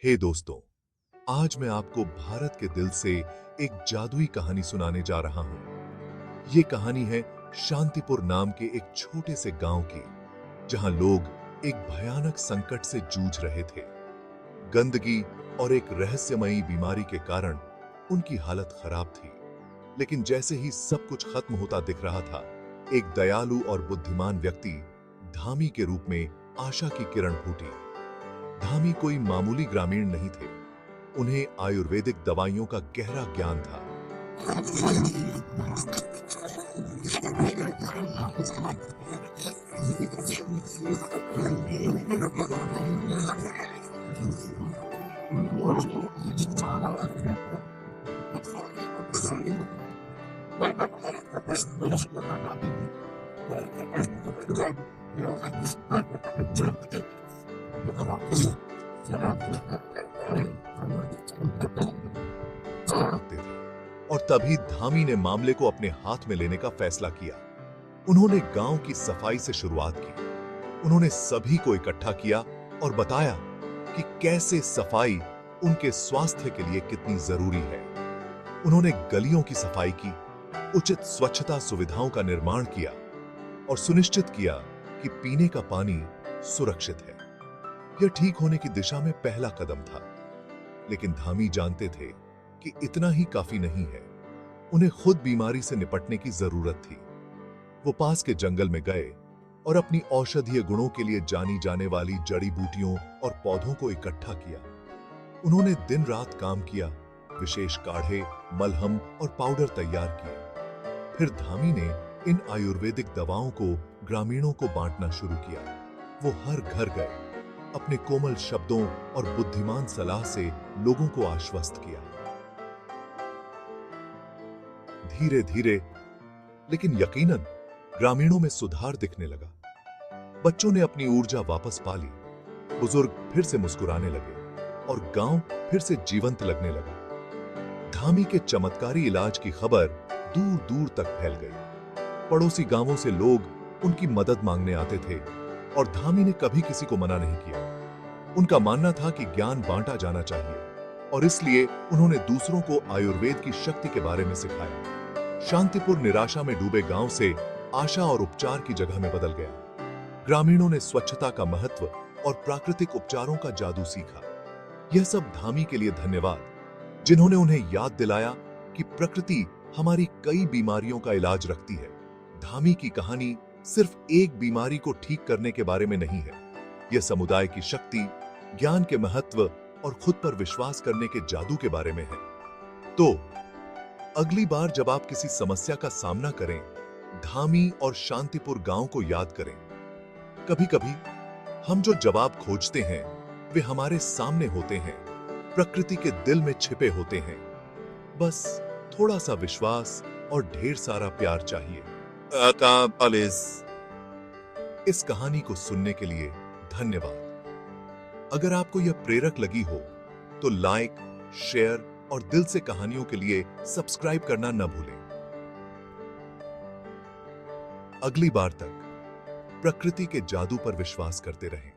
हे दोस्तों, आज मैं आपको भारत के दिल से एक जादुई कहानी सुनाने जा रहा हूं। ये कहानी है शांतिपुर नाम के एक छोटे से गांव की, जहां लोग एक भयानक संकट से जूझ रहे थे। गंदगी और एक रहस्यमयी बीमारी के कारण उनकी हालत खराब थी। लेकिन जैसे ही सब कुछ खत्म होता दिख रहा था, एक दयालु और बुद्धिमान व्यक्ति धामी के रूप में आशा की किरण फूटी। धामी कोई मामूली ग्रामीण नहीं थे। उन्हें आयुर्वेदिक दवाइयों का गहरा ज्ञान था। और तभी धामी ने मामले को अपने हाथ में लेने का फैसला किया। उन्होंने गांव की सफाई से शुरुआत की। उन्होंने सभी को इकट्ठा किया और बताया कि कैसे सफाई उनके स्वास्थ्य के लिए कितनी जरूरी है। उन्होंने गलियों की सफाई की, उचित स्वच्छता सुविधाओं का निर्माण किया और सुनिश्चित किया कि पीने का पानी सुरक्षित है। यह ठीक होने की दिशा में पहला कदम था। लेकिन धामी जानते थे कि इतना ही काफी नहीं है। उन्हें खुद बीमारी से निपटने की जरूरत थी। वो पास के जंगल में गए और अपनी औषधीय गुणों के लिए जानी जाने वाली जड़ी बूटियों और पौधों को इकट्ठा किया। उन्होंने दिन रात काम किया, विशेष काढ़े, मलहम और पाउडर तैयार किए। फिर धामी ने इन आयुर्वेदिक दवाओं को ग्रामीणों को बांटना शुरू किया। वो हर घर गए, अपने कोमल शब्दों और बुद्धिमान सलाह से लोगों को आश्वस्त किया। धीरे धीरे लेकिन यकीनन ग्रामीणों में सुधार दिखने लगा। बच्चों ने अपनी ऊर्जा वापस पा ली, बुजुर्ग फिर से मुस्कुराने लगे और गांव फिर से जीवंत लगने लगा। धामी के चमत्कारी इलाज की खबर दूर दूर तक फैल गई। पड़ोसी गांवों से लोग उनकी मदद मांगने आते थे और धामी ने कभी किसी को मना नहीं किया। उनका मानना था कि ज्ञान बांटा जाना चाहिए और इसलिए उन्होंने दूसरों को आयुर्वेद की शक्ति के बारे में सिखाया। शांतिपुर निराशा में डूबे गांव से आशा और उपचार की जगह में बदल गया। ग्रामीणों ने स्वच्छता का महत्व और प्राकृतिक उपचारों का जादू सीखा। यह सब धामी के लिए धन्यवाद, जिन्होंने उन्हें याद दिलाया कि प्रकृति हमारी कई बीमारियों का इलाज रखती है। धामी की कहानी सिर्फ एक बीमारी को ठीक करने के बारे में नहीं है। यह समुदाय की शक्ति, ज्ञान के महत्व और खुद पर विश्वास करने के जादू के बारे में है। तो अगली बार जब आप किसी समस्या का सामना करें, धामी और शांतिपुर गांव को याद करें। कभी कभी हम जो जवाब खोजते हैं वे हमारे सामने होते हैं, प्रकृति के दिल में छिपे होते हैं। बस थोड़ा सा विश्वास और ढेर सारा प्यार चाहिए। इस कहानी को सुनने के लिए धन्यवाद। अगर आपको यह प्रेरक लगी हो तो लाइक, शेयर और दिल से कहानियों के लिए सब्सक्राइब करना न भूलें। अगली बार तक प्रकृति के जादू पर विश्वास करते रहें।